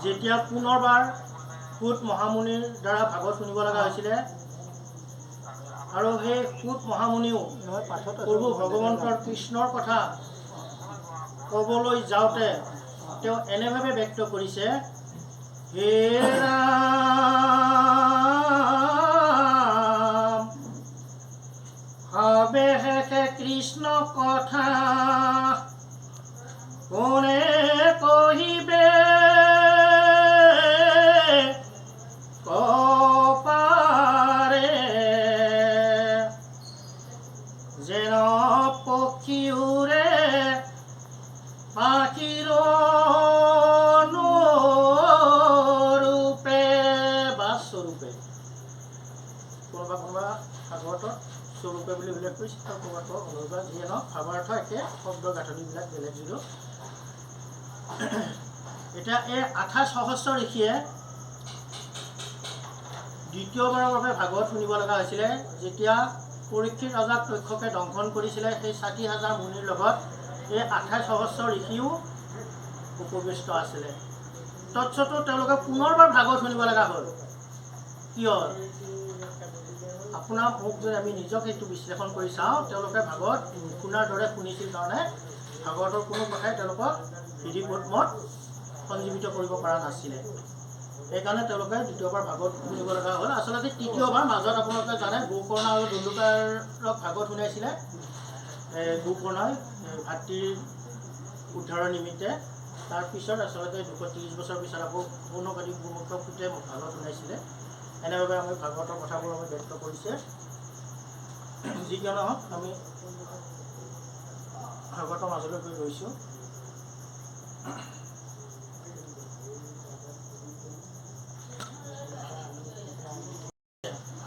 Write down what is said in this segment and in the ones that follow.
যেতিয়া পুনৰবাৰ সূত মহামুনিৰ দ্বাৰা ভাগৱত শুনিব লগা হৈছিলে আৰু সেই সূত মহামুনিও প্ৰভু ভগৱন্তৰ কৃষ্ণৰ কথা ক'বলৈ যাওঁতে তেওঁ এনেভাৱে ব্যক্ত কৰিছে, হে ৰাম ভাবে হে কৃষ্ণ কথা কোনে কহিবে কপাৰে যেন পক্ষী উৰে পাখিৰ ৰূপে বা স্বৰূপে। কোনোবা কোনোবা ভাগৱতত স্বৰূপে বুলি উল্লেখ কৰিছে আৰু কোনোবা অনুবাদ যিয়ে নহওক ভাৱাৰ্থ একে, শব্দ গাঁথনিবিলাক বেলেগ যদিও। এতিয়া এই 28 সহস্ৰ ঋষিয়ে দ্বিতীয়বাৰৰ বাবে ভাগৱত শুনিব লগা হৈছিলে যেতিয়া পৰীক্ষিত ৰজাক তক্ষকে দংশন কৰিছিলে। সেই 60,000 মুনিৰ লগত এই 28 সহস্ৰ ঋষিও উপবিষ্ট আছিলে। তৎসত্ত্বেও তেওঁলোকে পুনৰবাৰ ভাগৱত শুনিব লগা হ'ল। কিয়? আপোনাৰ মোক যদি আমি নিজক এইটো বিশ্লেষণ কৰি চাওঁ, তেওঁলোকে ভাগৱত শুনাৰ দৰে শুনিছিল কাৰণে ভাগৱতৰ কোনো কথাই তেওঁলোকক হৃদয়ত সঞ্জীৱিত কৰিব পৰা নাছিলে। সেইকাৰণে তেওঁলোকে দ্বিতীয়বাৰ ভাগৱত শুনিব লগা হ'ল। আচলতে তৃতীয়বাৰ মাজত আপোনালোকে জানে গোকৰ্ণ আৰু দণ্ডুকাৰক ভাগৱত শুনাইছিলে। গোকৰ্ণই ভাতৃৰ উদ্ধাৰৰ নিমিত্তে। তাৰপিছত আচলতে 230 বছৰ পিছত আকৌ পৌৰ্ণকালী গোমুখৰ সৈতে ভাগৱত শুনাইছিলে। এনেভাৱে আমি ভাগৱতৰ কথাবোৰ আমি ব্যক্ত কৰিছে। যি কিয় নহওক আমি ভাগৱতৰ মাজলৈ গৈ ৰৈছোঁ।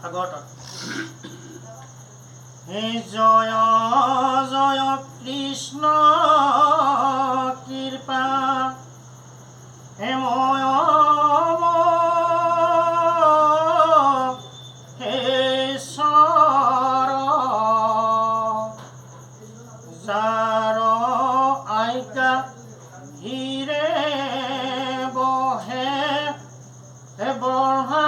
ভাগৱতত হে জয় জয় কৃষ্ণ কৃপা হে ময় হে ঈশ্বৰ যাৰ আজ্ঞা ধীৰে বহে হে ব্ৰহ্মা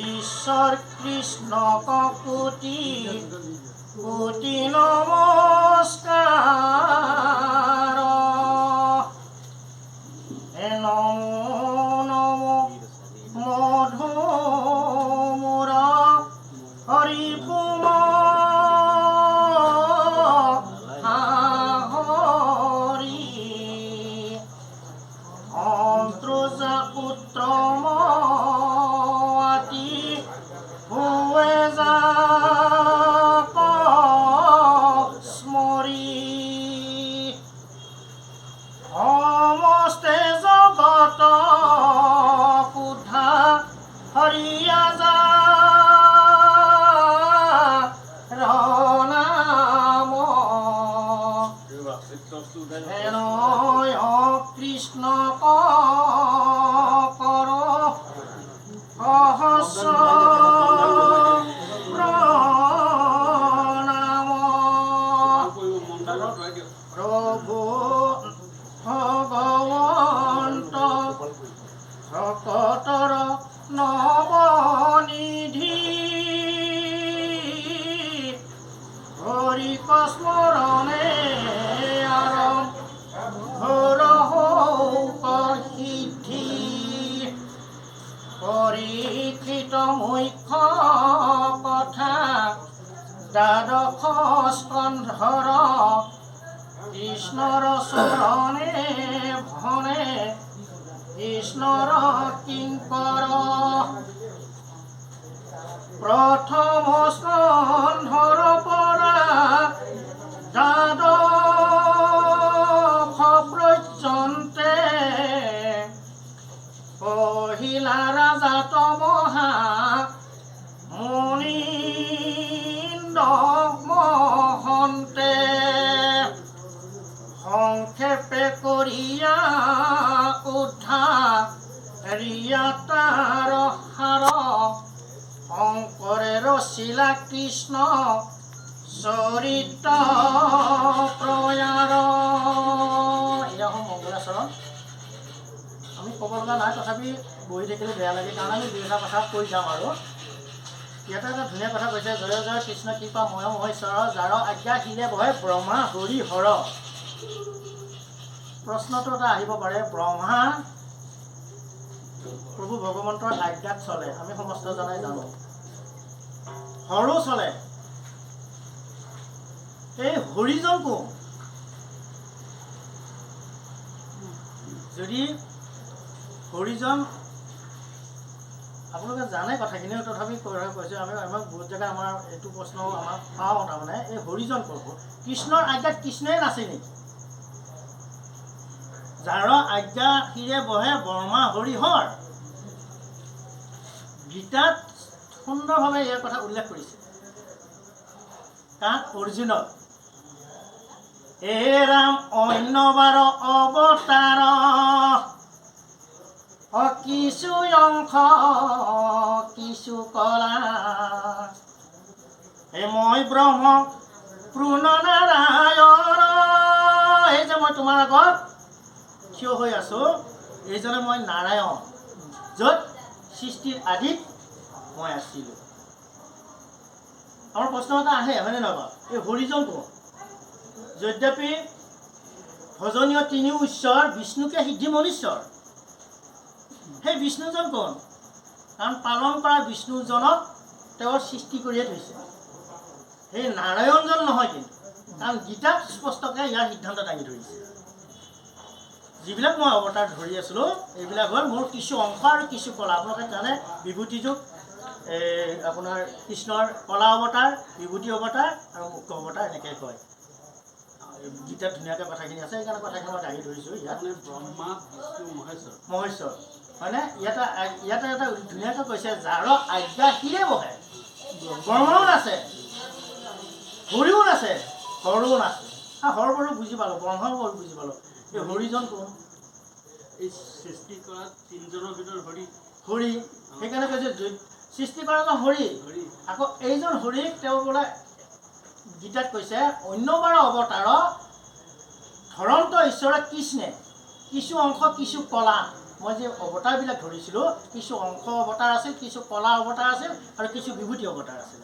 ঈশ্বৰ কৃষ্ণ কোটি কোটি নমস্কাৰ। নমো নমো মধুমুৰ হৰিপুম হৰি অন্ত্ৰজা পুত্ৰম সমস্তে জগত কুধা হৰিয়া যা নাম হেনয় কৃষ্ণ কৰ সহস্ৰ প্ৰভু ভগৱন্ত ভকতৰ নৱনিধি হৰি স্মৰণে আৰম্ভ সিদ্ধি পৰীক্ষিত মুখ্য কথা দ্বাদশ স্কন্ধৰ কৃষ্ণৰ চৰণে ভনে কৃষ্ণৰ কিংকৰ প্ৰথম স্কন্ধৰ পৰা দ্বাদশ পৰ্যন্তে পহিলা ৰাজা তমহা মুনীন্দ্ৰ মহন্তে সংক্ষেপে কৰিয়া উদ্ধাৰ ৰিয়া তাৰ সাৰ শংকৰে ৰচিলা কৃষ্ণ চৰিত্ৰ প্ৰয়াৰ। এয়া হ'ল মংগলাচৰণ। আমি ক'ব লগা নাই, তথাপি বহি থাকিলে বেয়া লাগে কাৰণ আমি দুই এটা কথা কৈ যাম। আৰু ইয়াতে এটা ধুনীয়া কথা কৈছে, জয় জয় কৃষ্ণ কৃপা ময় মহেশ্বৰ যাৰ আজ্ঞা শিলে বহে ব্ৰহ্মা হৰি হৰ। প্ৰশ্নটো এটা আহিব পাৰে, ব্ৰহ্মা প্ৰভু ভগৱন্তৰ আজ্ঞাত চলে, আমি সমস্ত জনাই জানো। হৰো চলে, এই হৰিজন কোন? যদি হৰিজন আপোনালোকে জানে কথাখিনি, তথাপি কৈছোঁ আমি। আমাক বহুত জেগা আমাৰ এইটো প্ৰশ্ন আমাক পাওঁ, তাৰমানে এই হৰিজন কোন? কৃষ্ণৰ আজ্ঞাত কৃষ্ণই নাচে নেকি? যাৰ আজ্ঞা শিৰে বহে ব্ৰহ্মা হৰি হৰ। গীতাত সুন্দৰভাৱে ইয়াৰ কথা উল্লেখ কৰিছে। কাক? অৰ্জুনক। হে ৰাম অন্য বাৰ অৱতাৰ কিছু অংশ কিছু কলা, হে মই ব্ৰহ্ম পূৰ্ণ নাৰায়ণ। এই যে মই তোমাৰ আগত থিয় হৈ আছো, এইজনে মই নাৰায়ণ, য'ত সৃষ্টিৰ আদিত মই আছিলোঁ। আমাৰ প্ৰশ্ন এটা আহে, হয়নে নহয়? এই হৰিজন কোন? যদ্যপি ভজনীয় তিনিও ঈশ্বৰ, বিষ্ণুকে সিদ্ধি মনীশ্বৰ। সেই বিষ্ণুজন কোন? কাৰণ পালন কৰা বিষ্ণুজনক তেওঁৰ সৃষ্টি কৰিয়ে থৈছে। সেই নাৰায়ণজন নহয় কিন্তু, কাৰণ গীতাত স্পষ্টকৈ ইয়াৰ সিদ্ধান্ত দাঙি ধৰিছে। যিবিলাক মই অৱতাৰ ধৰি আছিলোঁ, এইবিলাক হ'ল মোৰ কিছু অংশ আৰু কিছু কলা। আপোনালোকে জানে বিভূতি যুগ, আপোনাৰ কৃষ্ণৰ কলা অৱতাৰ, বিভূতি অৱতাৰ আৰু মুখ্য অৱতাৰ এনেকৈ কয়। গীতাত ধুনীয়াকৈ কথাখিনি আছে, সেইকাৰণে কথাখিনি মই দাঙি ধৰিছোঁ। ইয়াত ব্ৰহ্মা বিষ্ণু মহেশ্বৰ, মহেশ্বৰ হয়নে? ইয়াতে এটা ধুনীয়াকৈ কৈছে, যাৰ আজ্ঞা শিৰে বহে ব্ৰহ্মাও নাচে, হৰিও নাচে, হৰো নাচে। হৰ বাৰু বুজি পালোঁ, ব্ৰহ্মাও বাৰু বুজি পালোঁ। এই হৰিজন কোন? এই সৃষ্টি কৰা তিনিজনৰ ভিতৰত হৰি। হৰি, সেইকাৰণে কৈছে সৃষ্টি কৰাজন হৰি। আকৌ এইজন হৰিক তেওঁ বোলে গীতাত কৈছে অন্যবাৰ অৱতাৰ ধৰন্ত ঈশ্বৰে কৃষ্ণে কিছু অংশ কিছু কলা। মই যে অৱতাৰবিলাক ধৰিছিলোঁ, কিছু অংশ অৱতাৰ আছিল, কিছু কলা অৱতাৰ আছিল আৰু কিছু বিভূতি অৱতাৰ আছিল,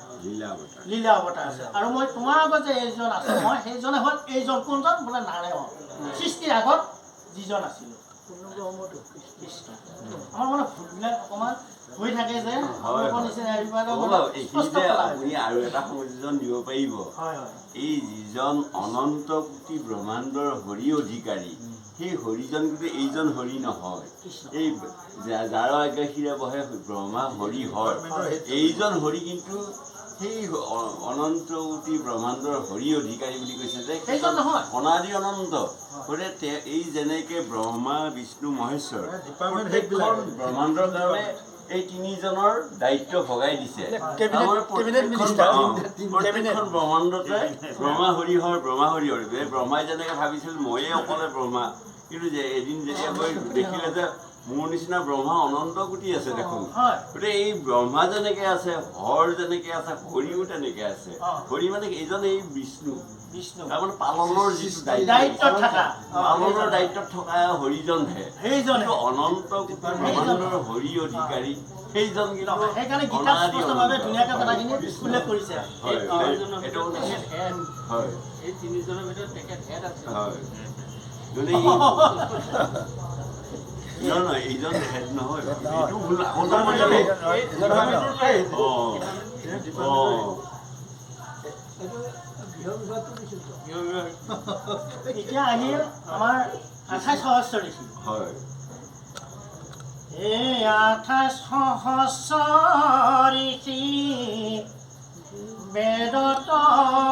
লীলা অৱতাৰ আছিল। আৰু মই তোমাৰ আগত যে এইজন আছোঁ, মই সেইজনে হ'ল এইজন। কোনজন? বোলে নাৰায়ণ, সৃষ্টিৰ আগত যিজন আছিলোঁ। কৃষ্ণ। আমাৰ মানে ভুলবিলাক অকণমান হৈ থাকে যে, নিচিনা আপুনি আৰু এটা সংযোজন দিব পাৰিব। এই যিজন অনন্ত কোটি ব্ৰহ্মাণ্ডৰ হৰি অধিকাৰী, সেই হৰিজন কিন্তু এইজন হৰি নহয়। এই যাৰ আজ্ঞা শিৰে বহে ব্ৰহ্মা হৰি হৰ, এইজন হৰি কিন্তু সেই অনন্ত কোটি ব্ৰহ্মাণ্ডৰ হৰি অধিকাৰী বুলি কৈছে যে অনাদি অনন্ত। গতিকে এই যেনেকে ব্ৰহ্মা বিষ্ণু মহেশ্বৰ প্ৰত্যেকখন ব্ৰহ্মাণ্ডৰ কাৰণে এই তিনিজনৰ দায়িত্ব ভগাই দিছে। প্ৰত্যেকখন ব্ৰহ্মাণ্ডতে ব্ৰহ্মা হৰি হৰ, ব্ৰহ্মা হৰি হৰ। ব্ৰহ্মাই যেনেকে ভাবিছিল ময়ে অকলে ব্ৰহ্মা, কিন্তু যে এদিন যেতিয়া গৈ দেখিলে যে মোৰ নিচিনা ব্ৰহ্মা অনন্ত কোটি আছে দেখোন। গতিকে এই ব্ৰহ্মা যেনেকে আছে, হৰ যেনেকে আছে, হৰিও তেনেকে আছে। হৰি মানে এইজন এই বিষ্ণু, তাৰমানে পালনৰ যিটো দায়িত্বত থকা হৰিজনহে। কিন্তু অনন্ত কোটি ব্ৰহ্মাণ্ডৰ হৰি অধিকাৰী সেইজন কিন্তু এই তিনিজনৰ ভিতৰত তেখেত হেড আছে। নহয়, এইজন হেড নহয়, এতিয়া আহিল আমাৰ 28 সহস্ৰ ঋষি। এই 28 সহস্ৰ ঋষি বেদত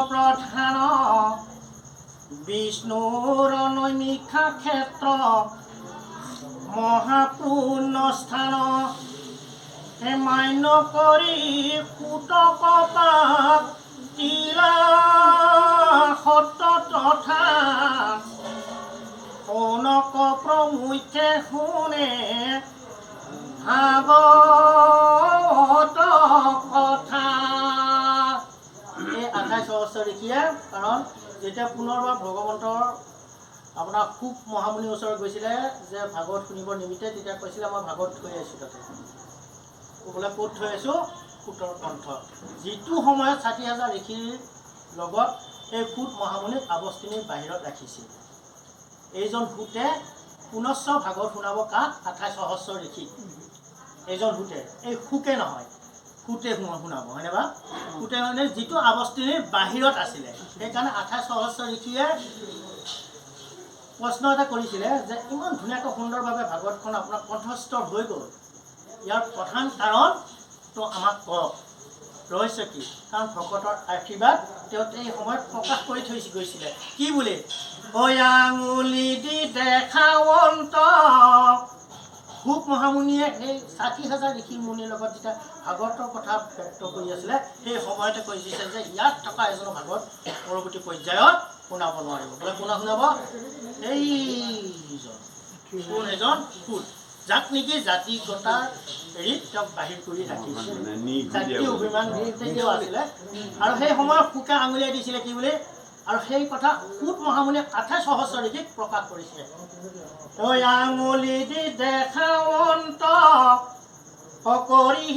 প্ৰধান, বিষ্ণুৰ নৈমিষা ক্ষেত্ৰ মহাপূৰ্ণ স্থান, মান্য কৰি কুটক পাপ মুখে শুনে ভাগৱত কথা। এই 28 সহস্ৰ ঋষিয়ে কাৰণ যেতিয়া পুনৰবাৰ ভগৱন্তৰ আপোনাৰ সুখ মহামুনিৰ ওচৰত গৈছিলে যে ভাগৱত শুনিবৰ নিমিত্তে, তেতিয়া কৈছিলে মই ভাগৱত থৈ আহিছোঁ তাতে। বোলে ক'ত থৈ আহিছোঁ? সুতৰ কণ্ঠ। যিটো সময়ত 60,000 ঋষিৰ লগত এই সুত মহামুনিক আৱস্তিনীৰ বাহিৰত ৰাখিছিল। এইজন সুতে পুনশ্চ ভাগৱত শুনাব কাক? 28 সহস্ৰ ঋষিক। এইজন সুতে, এই সুকে নহয়, সুতে শুনাব, হয়নে বা? সুতে মানে যিটো আৱস্তিনীৰ বাহিৰত আছিলে। সেইকাৰণে 28 সহস্ৰ ঋষিয়ে প্ৰশ্ন এটা কৰিছিলে যে ইমান ধুনীয়াকৈ সুন্দৰভাৱে ভাগৱতখন আপোনাৰ কণ্ঠস্থ হৈ গ'ল, ইয়াৰ প্ৰধান কাৰণটো আমাক কওক, ৰহস্য কি? কাৰণ ভকতৰ আশীৰ্বাদ তেওঁ এই সময়ত প্ৰকাশ কৰি থৈ গৈছিলে। কি বুলি? আঙুলি দি দেখাৱন্ত। সুক মহামুনিয়ে এই 60,000 ঋষি মুনিৰ লগত যেতিয়া ভাগৱতৰ কথা ব্যক্ত কৰি আছিলে, সেই সময়তে কৈ দিছে যে ইয়াত থকা এজন ভাগৱত পৰৱৰ্তী পৰ্যায়ত শুনাব নোৱাৰিব। বোলে কোনে শুনাব? এইজন কোন? এজন সুত, যাক নেকি জাতিগতাৰ হেৰিত তেওঁক বাহিৰ কৰি ৰাখিছিল, জাতীয় অভিমান তেওঁ আছিলে। আৰু সেই সময়ত সুকে আঙুলিয়াই দিছিলে কি বুলি? আৰু সেই কথা সুত মহামুনিয়ে 28 সহস্ৰ ঋষিক প্ৰকাশ কৰিছিলে। আঙুলি দি দেখাৱন্ত কৰি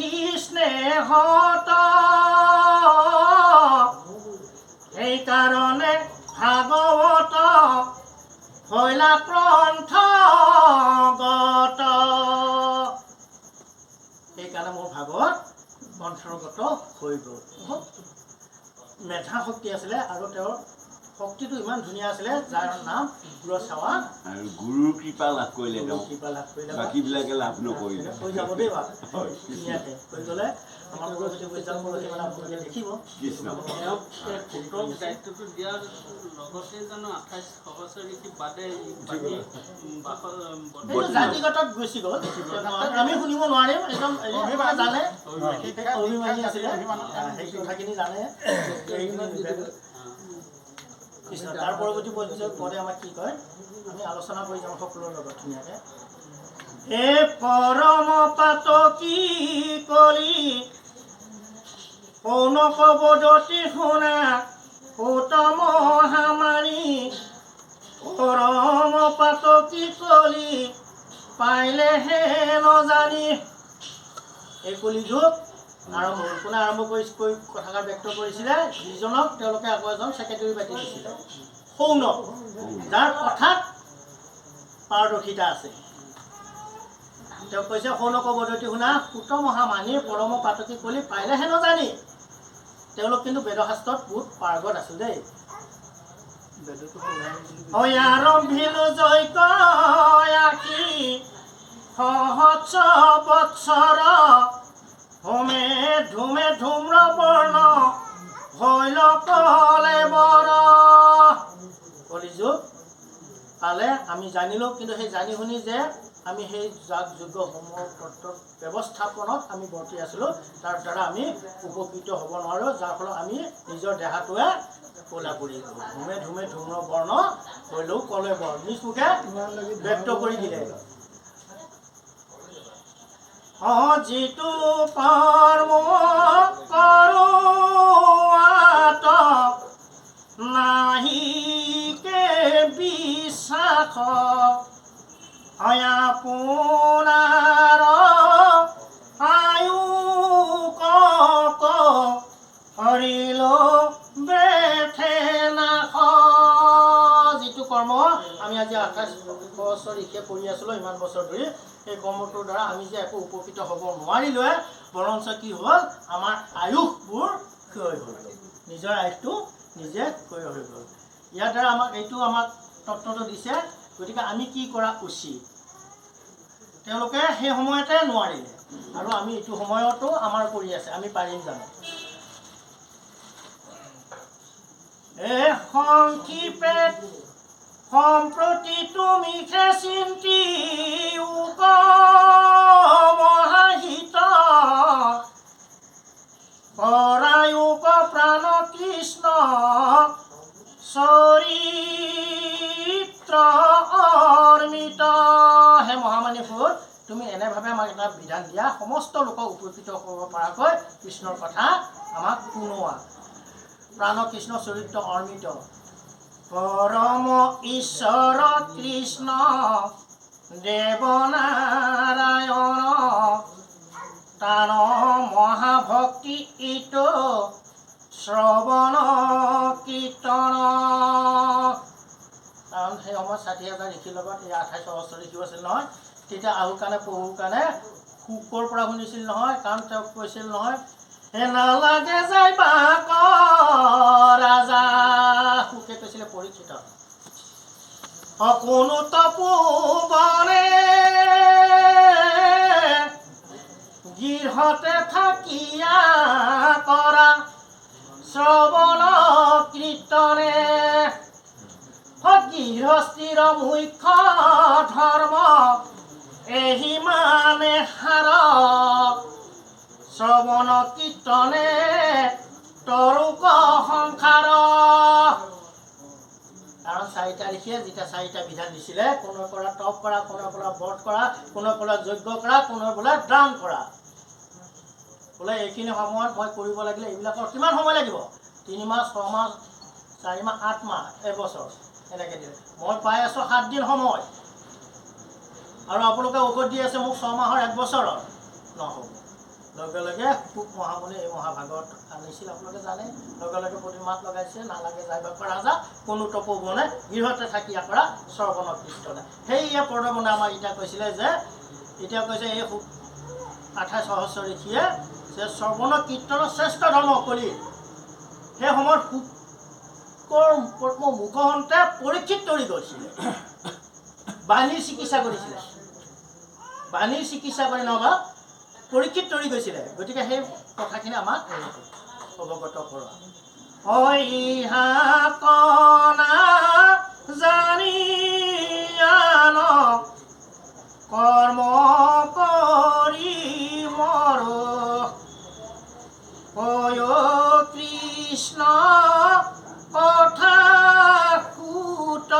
স্নেহত, সেইকাৰণে ভাগৱত হৈলা কণ্ঠগত। সেইকাৰণে মোৰ ভাগৱত কণ্ঠগত হৈ গ'ল। মেধা শক্তি আছিলে আৰু তেওঁৰ শক্তিটো ইমান ধুনীয়া আছিলে, যাৰ নাম গুৰু চাৱা। আৰু গুৰুৰ কৃপা লাভ কৰিলে, বাকীবিলাকে লাভ নকৰিলে। হৈ যাব দেই বা ধুনীয়াকৈ হৈ গ'লে আমাৰ পৰৱৰ্তী পৰ্যায়ত মানে আপোনালোকে দেখিব। কৃষ্ণ সুতক দায়িত্বটো দিয়াৰ লগতে জানো 28 সহস্ৰ ঋষি বাদে এইটো জাতিগতত গুচি গ'ল, আমি শুনিব নোৱাৰিম। একদম জানে অভিমানী আছিলে, সেই কথাখিনি জানে। কৃষ্ণ তাৰ পৰৱৰ্তী পৰ্যায়ত পদে আমাক কি কয় আমি আলোচনা কৰি যাওঁ সকলোৰ লগত ধুনীয়াকৈ। হে পৰম পাতকী কলি কৌনক বদতি শুনা সুত মহামানী, পৰম পাতকী কলি পাইলেহে নজানি। এই কলিযুগ আৰম্ভ হ'ল। কোনে আৰম্ভ কৰি কথাষাৰ ব্যক্ত কৰিছিলে? যিজনক তেওঁলোকে আকৌ এজন ছেক্ৰেটেৰী পাতি দিছিলে, সৌনক, যাৰ কথাত পাৰদৰ্শিতা আছে। তেওঁ কৈছে সৌনক বদতি শুনা সুত মহামানী, পৰম পাতকী কলি পাইলেহে নজানি। তেওঁলোক কিন্তু বেদশাস্ত্ৰত বহুত পাৰ্গত আছিল দেই। আৰম্ভিলো যজ্ঞ আকি সহস্ৰ বৎসৰ, হোমে ধুমে ধূম্ৰ বৰ্ণ হৈল কলেবৰ। কলিযুগ পালে আমি জানিলোঁ, কিন্তু সেই জানি শুনি যে আমি সেই যাগ যজ্ঞ হোমৰ ব্যৱস্থাপনত আমি বৰ্তি আছিলোঁ, তাৰ দ্বাৰা আমি উপকৃত হ'ব নোৱাৰোঁ, যাৰ ফলত আমি নিজৰ দেহাটোৱে ক'লা পৰি গ'ল। ধুমে ধুমে ধূম্ৰ বৰ্ণ হৈলেও কলেবৰ, নিজ মুখে ব্যক্ত কৰি দিলে। যিটো কৰ্ম কৰোৱাত নাহিকে বিশ্বাস, আপোনাৰ আয়ু কৰিল বেঠে নাশ। যিটো কৰ্ম আমি আজি 28 বছৰ ঋষিয়ে কৰি আছিলোঁ ইমান বছৰ ধৰি, সেই কৰ্মটোৰ দ্বাৰা আমি যে একো উপকৃত হ'ব নোৱাৰিলোৱে, বৰঞ্চ কি হ'ল আমাৰ আয়ুসবোৰ ক্ষয় হৈ গ'ল, নিজৰ আয়ুসটো নিজে ক্ষয় হৈ গ'ল। ইয়াৰ দ্বাৰা আমাক তত্ত্বটো দিছে। গতিকে আমি কি কৰা উচিত? তেওঁলোকে সেই সময়তে নোৱাৰিলে আৰু আমি এইটো সময়তো আমাৰ কৰি আছে, আমি পাৰিম জানো? সংক্ষেপে সম্প্ৰতি তুমি চিন্তি মহাহিত, পৰায়ুক প্ৰাণ কৃষ্ণ চৰিত্ৰ অৰ্মিত। স্পষ্টভাৱে আমাক এটা বিধান দিয়া, সমস্ত লোকক উপকৃত হ'ব পৰাকৈ কৃষ্ণৰ কথা আমাক শুনোৱা। প্ৰাণ কৃষ্ণ চৰিত্ৰ অৰ্ণিত পৰম ঈশ্বৰ কৃষ্ণ দেৱনাৰায়ণ তান মহাভক্তি ইত শ্ৰৱণ কীৰ্তন। কাৰণ সেই সময়ত ৬০,০০০ ঋষিৰ লগত এই ২৮ সহস্ৰ ঋষি আছিল নহয়। তেতিয়া আহু কাৰণে পহুৰ কাৰণে শুকৰ পৰা শুনিছিল নহয়, কাৰণ তেওঁক কৈছিল নহয়, হে নালাগে যাই বাক ৰাজা। শুকে কৈছিলে পৰীক্ষিত, কোনো তপোবনে গৃহতে থাকিয়া কৰা শ্ৰৱণ কীৰ্তনে গৃহস্থিৰ মুখ্য ধৰ্ম এহি মানে হাৰ শ্ৰৱণ কীৰ্তনে তৰুক সংসাৰ। কাৰণ ৪টা ঋষিয়ে যেতিয়া ৪টা বিধান দিছিলে, কোনোৱে ক'লা তপ কৰা, কোনোৱে ক'লা ব্ৰত কৰা, কোনোৱে ক'লা যজ্ঞ কৰা, কোনোৱে বোলে দান কৰা। বোলে এইখিনি সময়ত মই কৰিব লাগিলে এইবিলাকৰ কিমান সময় লাগিব? ৩ মাহ, ৬ মাহ, ৪ মাহ, ৮ মাহ, এবছৰ এনেকৈ দিলে। মই পাই আছোঁ ৭ দিন সময়, আৰু আপোনালোকে ঔষধ দি আছে মোক ৬ মাহৰ ১ বছৰৰ। নহ'ব। লগে লগে শুক মহামুনি এই মহাভাগৱত আনিছিল, আপোনালোকে জানে। লগে লগে প্ৰতিমাত লগাইছে, নালাগে যাই বাক ৰাজা কোনো তপোবনে গৃহতে থাকিয়া কৰা শ্ৰৱণ কীৰ্তনে। সেয়ে পদমনে আমাক এতিয়া কৈছিলে যে, এতিয়া কৈছে এই ২৮ সহস্ৰ ঋষিয়ে যে শ্ৰৱণ কীৰ্তনৰ শ্ৰেষ্ঠ ধৰ্ম কৰি সেই সময়ত শুকৰ মুখহন্তে পৰীক্ষিত কৰি গৈছিলে, বাণীৰ চিকিৎসা কৰিছিলে, বাণীৰ চিকিৎসা কৰি নহবা পৰীক্ষিত তৰি গৈছিলে। গতিকে সেই কথাখিনি আমাক অৱগত কৰোৱা। ইহা কনা জানিয়ান কৰ্ম কৰি মৰ কৃষ্ণ কথা সুত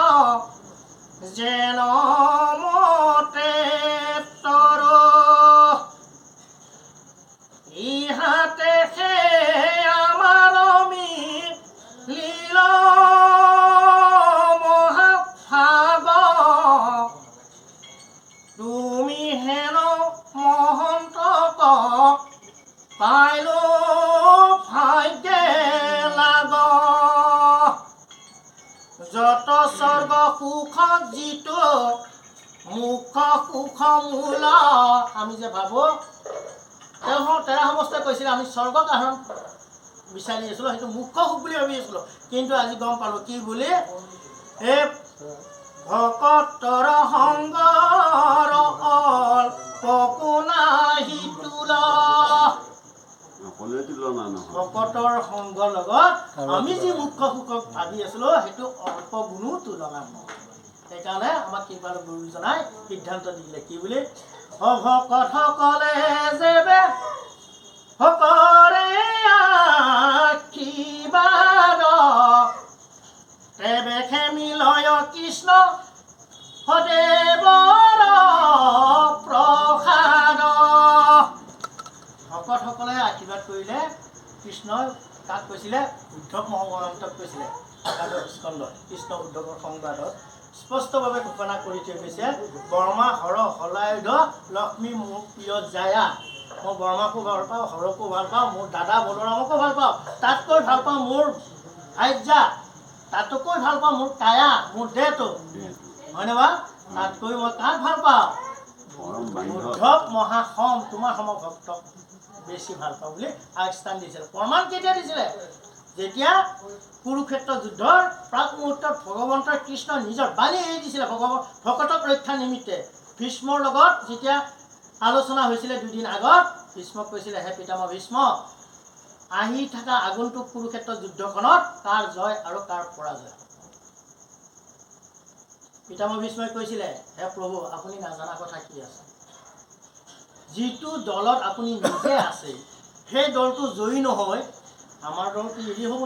যেন মতে তৰ ইহাতে সে আমাৰ মিলিল মহাভাগ তুমি হেন মহন্তক পাইলো ভাগ্যে লাগ যত স্বৰ্গ সুখ যিটো মুখ সুখ মূল। আমি যে ভাবো তেৰা সমস্তাই কৈছিলে আমি স্বৰ্গক আহৰণ বিচাৰি আছিলোঁ, সেইটো মুখ্য সুখ বুলি ভাবি আছিলোঁ। কিন্তু আজি গম পালোঁ কি বুলি, হে ভকতৰ সংগৰ অল্পকুনাহি তুলা। ভকতৰ সংগৰ লগত আমি যি মুখ্য সুখক ভাবি আছিলোঁ সেইটো অল্প গুণো তুলনা নহয়। সেইকাৰণে আমাক কৃপালু গুৰুজনাই সিদ্ধান্ত দিলে কি বুলি, ভকতসকলে যেবে ভকৰে আশীৰ্বাদ তেবে খেমিলয় কৃষ্ণ সদেৱৰ প্ৰসাদ। ভকতসকলে আশীৰ্বাদ কৰিলে কৃষ্ণই কাক কৈছিলে? উদ্ধৱ মহন্তক কৈছিলে। একাদশ স্কন্ধত কৃষ্ণ উদ্ধৱৰ সংবাদত স্পষ্টভাৱে ঘোষণা কৰি থৈ গৈছে, বৰ্মা হৰ হলায়ুধ লক্ষ্মী মোৰ প্ৰিয় জায়া। মই বৰ্মাকো ভাল পাওঁ, হৰকো ভাল পাওঁ, মোৰ দাদা বলোৰামকো ভাল পাওঁ, তাতকৈ ভাল পাওঁ মোৰ ভাইজা, তাতকৈ ভাল পাওঁ মোৰ কায়া, মোৰ দেহটো, হয়নে বা? তাতকৈ মই কাক ভাল পাওঁ? উদ্ধৱ মহাসম তোমাৰ সম ভক্তক বেছি ভাল পাওঁ বুলি আগস্থান দিছিলে। প্ৰমাণ কেতিয়া দিছিলে? যেতিয়া কুৰুক্ষেত্ৰ যুদ্ধৰ প্ৰাক মুহূৰ্তত ভগৱন্তৰ কৃষ্ণ নিজৰ বাণী এৰি দিছিলে ভকতক ৰক্ষা নিমিত্তে। ভীষ্মৰ লগত যেতিয়া আলোচনা হৈছিলে 2 দিন আগত, ভীষ্মক কৈছিলে, হে পিতামহ ভীষ্ম, আহি থকা আগন্তুক কুৰুক্ষেত্ৰ যুদ্ধখনত কাৰ জয় আৰু কাৰ পৰাজয়? পিতামহ ভীষ্মই কৈছিলে, হে প্ৰভু আপুনি নাজানা কথা কি আছে? যিটো দলত আপুনি নিজে আছে সেই দলটো জয়ী নহয়, আমাৰ দলটো এৰি হ'ব